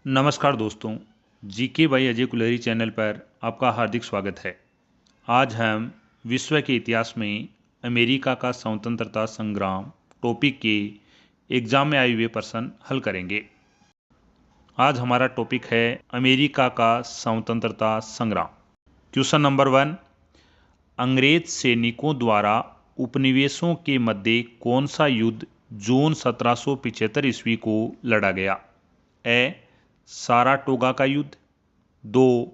नमस्कार दोस्तों, GK by Ajay Kulhari channel पर आपका हार्दिक स्वागत है। आज हम विश्व के इतिहास में अमेरिका का स्वतंत्रता संग्राम टॉपिक के एग्जाम में आए हुए प्रश्न हल करेंगे। आज हमारा टॉपिक है अमेरिका का स्वतंत्रता संग्राम। क्वेश्चन नंबर 1, अंग्रेज सैनिकों द्वारा उपनिवेशों के मध्य कौन सा युद्ध जून 1775 ईस्वी को लड़ा गया? ए. साराटोगा का युद्ध, 2.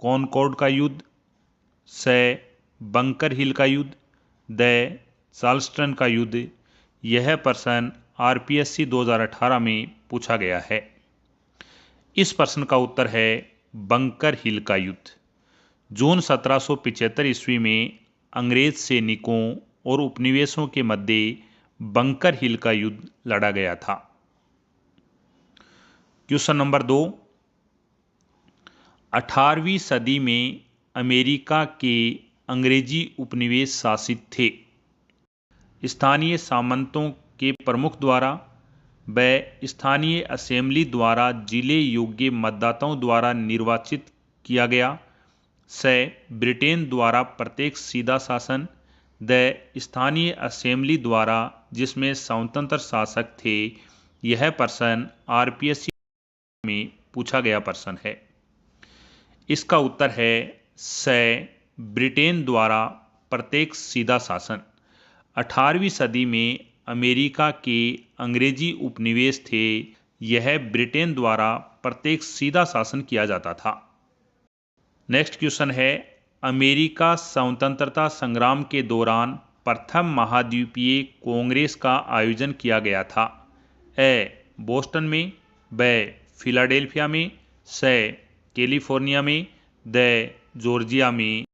कॉनकॉर्ड का युद्ध, से बंकर हिल का युद्ध, द चार्ल्सटन का युद्ध। यह प्रश्न आरपीएससी 2018 में पूछा गया है। इस प्रश्न का उत्तर है बंकर हिल का युद्ध। जून 1775 ईस्वी में अंग्रेज सैनिकों और उपनिवेशों के मध्य बंकर हिल का युद्ध लड़ा गया था। क्वेश्चन नंबर 2, 18वीं सदी में अमेरिका के अंग्रेजी उपनिवेश शासित थे। स्थानीय सामंतों के प्रमुख द्वारा व स्थानीय असेंबली द्वारा जिले योग्य मतदाताओं द्वारा निर्वाचित किया गया। से ब्रिटेन द्वारा प्रत्येक सीधा शासन, द स्थानीय असेंबली द्वारा जिसमें स्वतंत्र शासक थे। यह प्रश्न आरपीएससी में पूछा गया प्रश्न है। इसका उत्तर है से ब्रिटेन द्वारा प्रत्येक सीधा शासन। 18वीं सदी में अमेरिका के अंग्रेजी उपनिवेश थे। यह ब्रिटेन द्वारा प्रत्येक सीधा शासन किया जाता था। नेक्स्ट क्वेश्चन है, अमेरिका स्वतंत्रता संग्राम के दौरान प्रथम महाद्वीपीय कांग्रेस का आयोजन किया गया था। ए. बोस्टन में, ब. फिलाडेल्फिया में, से कैलिफोर्निया में, द जॉर्जिया में।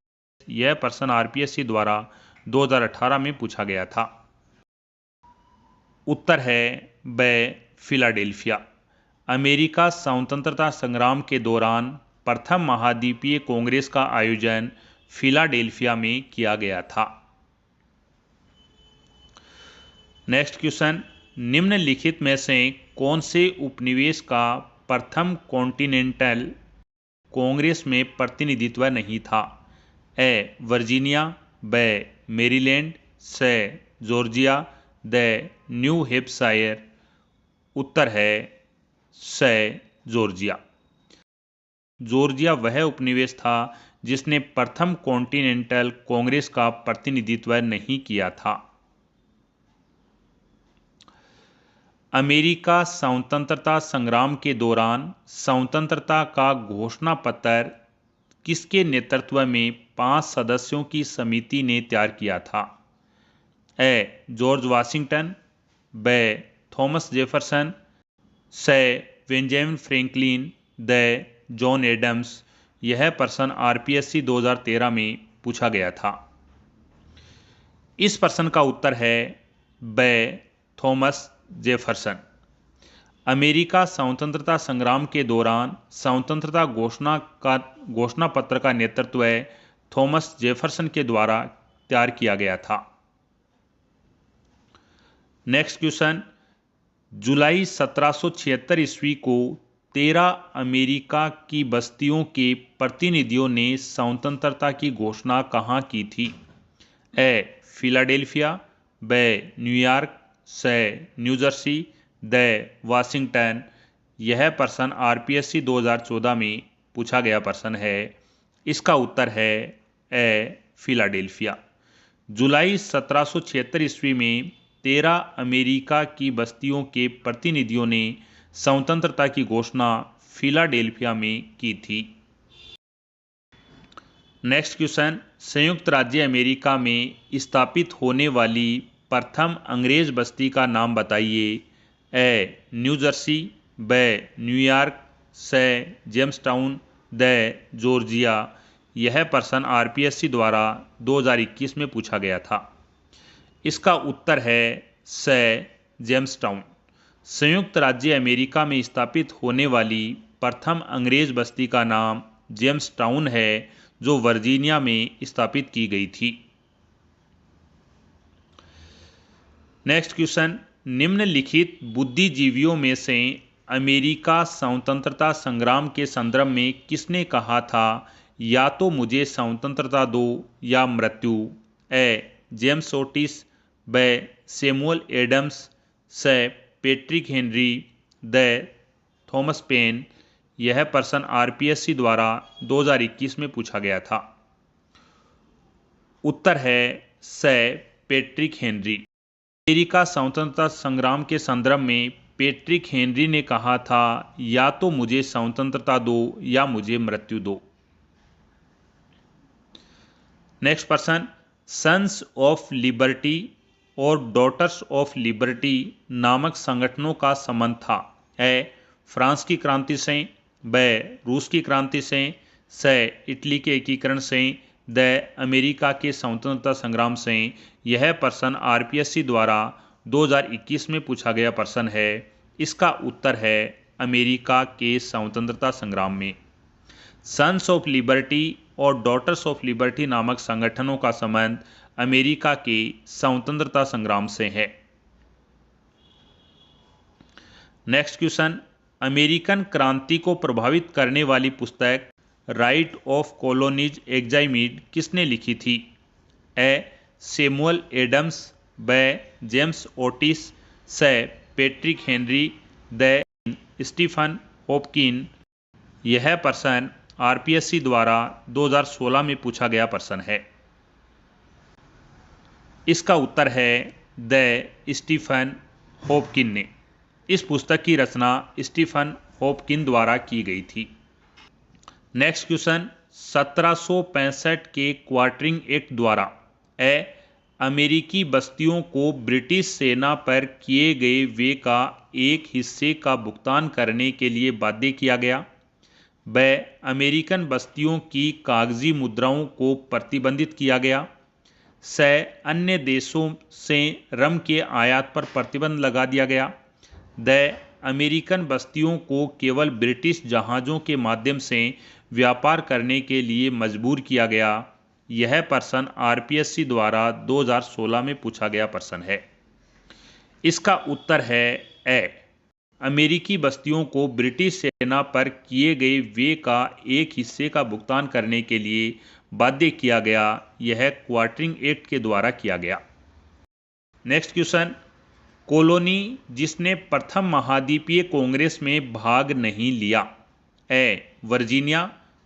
यह प्रश्न आरपीएससी द्वारा 2018 में पूछा गया था। उत्तर है ब. फिलाडेल्फिया। अमेरिका स्वतंत्रता संग्राम के दौरान प्रथम महाद्वीपीय कांग्रेस का आयोजन फिलाडेल्फिया में किया गया था। नेक्स्ट क्वेश्चन, निम्नलिखित में से कौन से उपनिवेश का प्रथम कॉन्टिनेंटल कांग्रेस में प्रतिनिधित्व नहीं था? ए. वर्जीनिया, ब. मैरीलैंड, से जॉर्जिया, द न्यू हैम्पशायर। उत्तर है से जॉर्जिया। जॉर्जिया वह उपनिवेश था जिसने प्रथम कॉन्टिनेंटल कांग्रेस का प्रतिनिधित्व नहीं किया था। अमेरिका स्वतंत्रता संग्राम के दौरान स्वतंत्रता का घोषणा पत्र किसके नेतृत्व में 5 सदस्यों की समिति ने तैयार किया था? ए. जॉर्ज वाशिंगटन, ब. थॉमस जेफरसन, से बेंजामिन फ्रैंकलिन, द जॉन एडम्स। यह प्रश्न आरपीएससी 2013 में पूछा गया था। इस प्रश्न का उत्तर है ब. Thomas Jefferson. अमेरिका स्वतंत्रता संग्राम के दौरान स्वतंत्रता घोषणा पत्र का नेतृत्व थॉमस जेफरसन के द्वारा तैयार किया गया था। नेक्स्ट क्वेश्चन, जुलाई 1776 ईस्वी को 13 अमेरिका की बस्तियों के प्रतिनिधियों ने स्वतंत्रता की घोषणा कहाँ की थी? ए. फिलाडेल्फिया, ब. न्यूयॉर्क, से न्यू जर्सी, द वाशिंगटन। यह प्रश्न आरपीएससी 2014 में पूछा गया प्रश्न है। इसका उत्तर है ए. फिलाडेल्फिया। जुलाई 1776 ईस्वी में 13 अमेरिका की बस्तियों के प्रतिनिधियों ने स्वतंत्रता की घोषणा फिलाडेल्फिया में की थी। नेक्स्ट क्वेश्चन, संयुक्त राज्य अमेरिका में स्थापित होने वाली प्रथम अंग्रेज बस्ती का नाम बताइए। ए. न्यू जर्सी, ब. न्यूयॉर्क, से जेम्सटाउन, द जॉर्जिया। यह प्रश्न आरपीएससी द्वारा 2021 में पूछा गया था। इसका उत्तर है से जेम्सटाउन। संयुक्त राज्य अमेरिका में स्थापित होने वाली प्रथम अंग्रेज बस्ती का नाम जेम्सटाउन है, जो वर्जीनिया में स्थापित की गई थी। नेक्स्ट क्वेश्चन, निम्नलिखित बुद्धिजीवियों में से अमेरिका स्वतंत्रता संग्राम के संदर्भ में किसने कहा था, या तो मुझे स्वतंत्रता दो या मृत्यु? ए. जेम्स ओटिस, ब. सैमुअल एडम्स, स. Patrick Henry, the. Thomas pen. यह प्रश्न आरपीएससी द्वारा 2021 में पूछा गया था। उत्तर है स. Patrick Henry. अमेरिका स्वतंत्रता संग्राम के संदर्भ में पैट्रिक हेनरी ने कहा था, या तो मुझे स्वतंत्रता दो या मुझे मृत्यु दो। नेक्स्ट प्रश्न, सन्स ऑफ लिबर्टी और डॉटर्स ऑफ लिबर्टी नामक संगठनों का संबंध था। ए. फ्रांस की क्रांति से, ब. रूस की क्रांति से, स. इटली के एकीकरण से, द. अमेरिका के स्वतंत्रता संग्राम से। यह प्रश्न आरपीएससी द्वारा 2021 में पूछा गया प्रश्न है। इसका उत्तर है अमेरिका के स्वतंत्रता संग्राम में। सन्स ऑफ लिबर्टी और डॉटर्स ऑफ लिबर्टी नामक संगठनों का संबंध अमेरिका के स्वतंत्रता संग्राम से है। नेक्स्ट क्वेश्चन, अमेरिकन क्रांति को प्रभावित करने वाली पुस्तक राइट ऑफ कॉलोनीज एग्जामिड किसने लिखी थी? ए. सैमुअल एडम्स, ब. जेम्स ओटिस, स. पैट्रिक हेनरी, द. Stephen Hopkin. यह प्रश्न आरपीएससी द्वारा 2016 में पूछा गया प्रश्न है। इसका उत्तर है द. स्टीफन हॉपकिन ने। इस पुस्तक की रचना स्टीफन हॉपकिन द्वारा की गई थी। नेक्स्ट क्वेश्चन, 1765 के क्वार्टरिंग एक्ट द्वारा ए. अमेरिकी बस्तियों को ब्रिटिश सेना पर किए गए व्यय का एक हिस्से का भुगतान करने के लिए बाध्य किया गया। ब. अमेरिकन बस्तियों की कागजी मुद्राओं को प्रतिबंधित किया गया। स. अन्य देशों से रम के आयात पर प्रतिबंध लगा दिया गया। द. अमेरिकन बस्तियों को केवल ब्रिटिश जहाज़ों के माध्यम से व्यापार करने के लिए मजबूर किया गया। यह प्रश्न आरपीएससी द्वारा 2016 में पूछा गया प्रश्न है। इसका उत्तर है ए. अमेरिकी बस्तियों को ब्रिटिश सेना पर किए गए व्यय का एक हिस्से का भुगतान करने के लिए बाध्य किया गया। यह क्वार्टरिंग एक्ट के द्वारा किया गया। नेक्स्ट क्वेश्चन, कॉलोनी जिसने प्रथम महाद्वीपीय कांग्रेस में भाग नहीं लिया। ए. वर्जीनिया,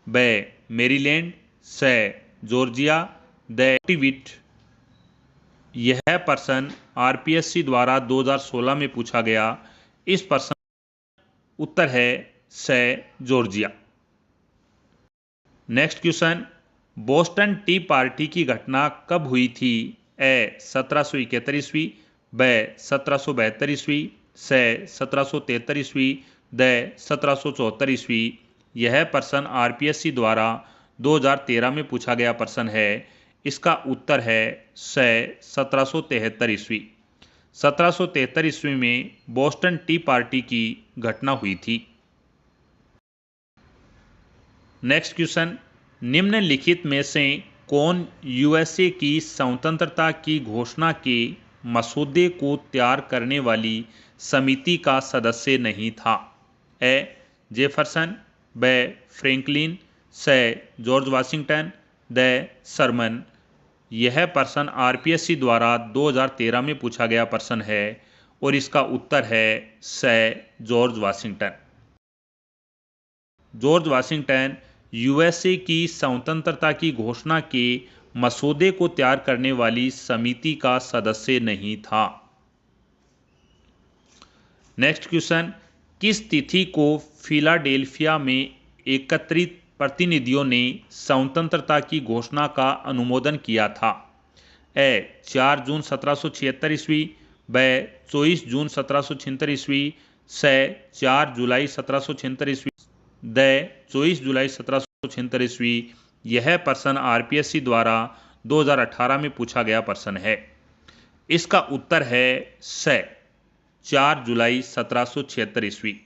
ब. मैरीलैंड, स. Georgia, the. टिविट। यह प्रश्न आरपीएससी द्वारा 2016 में पूछा गया। इस प्रश्न उत्तर है स. Georgia. Next question, Boston T party की घटना कब हुई थी? ए. 1771 ईस्वी, ब. 1772 ईस्वी, स. 1773 ईस्वी, द. 1774 ईस्वी। यह प्रश्न आरपीएससी द्वारा 2013 में पूछा गया प्रश्न है। इसका उत्तर है स. 1773 ईस्वी। 1773 ईस्वी में बोस्टन टी पार्टी की घटना हुई थी। नेक्स्ट क्वेश्चन, निम्नलिखित में से कौन यूएसए की स्वतंत्रता की घोषणा के मसौदे को तैयार करने वाली समिति का सदस्य नहीं था? ए. जेफरसन, ब. फ्रैंकलिन, स. जॉर्ज वाशिंगटन, द. सरमन। यह प्रश्न आरपीएससी द्वारा 2013 में पूछा गया प्रश्न है और इसका उत्तर है स. George Washington. George Washington USA की स्वतंत्रता की घोषणा के मसौदे को तैयार करने वाली समिति का सदस्य नहीं था। नेक्स्ट क्वेश्चन, किस तिथि को फिलाडेल्फिया में एकत्रित प्रतिनिधियों ने स्वतंत्रता की घोषणा का अनुमोदन किया था? ए. 4 जून 1776 ईस्वी, ब. 24 जून 1776 ईस्वी, स. 4 जुलाई 1776 ईस्वी, द. 24 जुलाई 1776 ईस्वी। यह प्रश्न आरपीएससी द्वारा 2018 में पूछा गया प्रश्न है। इसका उत्तर है स. 4 जुलाई 1776 ईस्वी।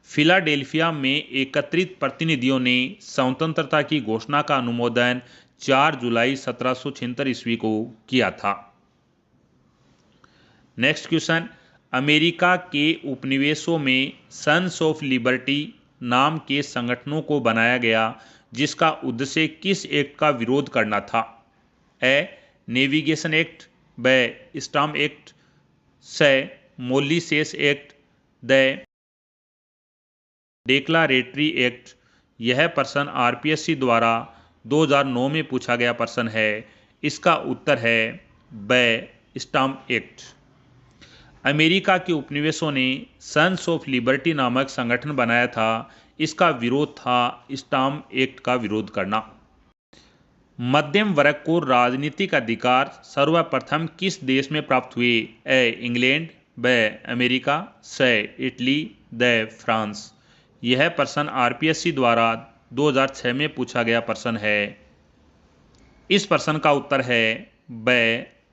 फिलाडेल्फिया में एकत्रित प्रतिनिधियों ने स्वतंत्रता की घोषणा का अनुमोदन 4 जुलाई 1776 ईस्वी को किया था। नेक्स्ट क्वेश्चन, अमेरिका के उपनिवेशों में सन्स ऑफ लिबर्टी नाम के संगठनों को बनाया गया, जिसका उद्देश्य किस एक्ट का विरोध करना था? ए. नेविगेशन एक्ट, ब. स्टाम्प एक्ट, स. मोलिसेस एक्ट, द. डेक्लारेटरी एक्ट। यह प्रश्न आरपीएससी द्वारा 2009 में पूछा गया प्रश्न है। इसका उत्तर है ब. Stamp act. अमेरिका के उपनिवेशों ने सन्स ऑफ लिबर्टी नामक संगठन बनाया था। इसका विरोध था स्टाम्प एक्ट का विरोध करना। मध्यम वर्ग को राजनीतिक अधिकार सर्वप्रथम किस देश में प्राप्त हुए? ए. इंग्लैंड, ब. अमेरिका, स. Italy, the. फ्रांस। यह प्रश्न आरपीएससी द्वारा 2006 में पूछा गया प्रश्न है। इस प्रश्न का उत्तर है ब.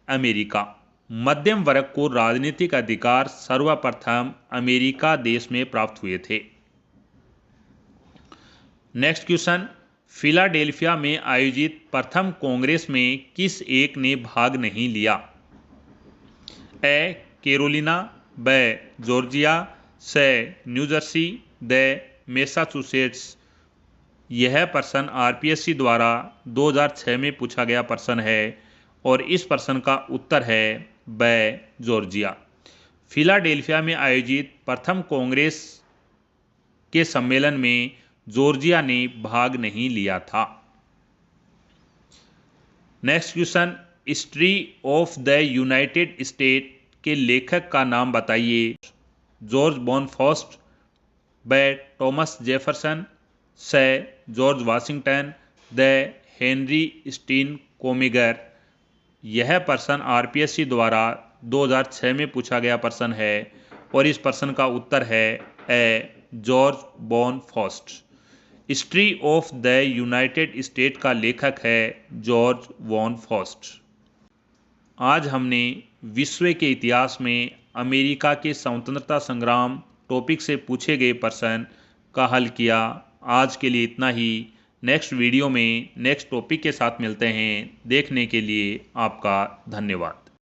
अमेरिका। मध्यम वर्ग को राजनीतिक अधिकार सर्वप्रथम अमेरिका देश में प्राप्त हुए थे। नेक्स्ट क्वेश्चन, फिलाडेल्फिया में आयोजित प्रथम कांग्रेस में किस एक ने भाग नहीं लिया? ए. कैरोलिना, ब. जॉर्जिया, स. New Jersey, the. मैसाचुसेट्स। यह प्रश्न आरपीएससी द्वारा 2006 में पूछा गया प्रश्न है और इस प्रश्न का उत्तर है ब. जॉर्जिया। फिलाडेल्फिया में आयोजित प्रथम कांग्रेस के सम्मेलन में जॉर्जिया ने भाग नहीं लिया था। Next question, history of the United State के लेखक का नाम बताइए। जॉर्ज बॉनफॉस्ट, ब. थॉमस जेफरसन, स. जॉर्ज वाशिंगटन, द. Henry Steele Commager. यह प्रश्न आरपीएससी द्वारा 2006 में पूछा गया प्रश्न है और इस प्रश्न का उत्तर है A. George Bancroft. History of the United State का लेखक है जॉर्ज बॉनफॉस्ट। आज हमने विश्व के इतिहास में अमेरिका के स्वतंत्रता संग्राम टॉपिक से पूछे गए प्रश्न का हल किया। आज के लिए इतना ही। नेक्स्ट वीडियो में नेक्स्ट टॉपिक के साथ मिलते हैं। देखने के लिए आपका धन्यवाद।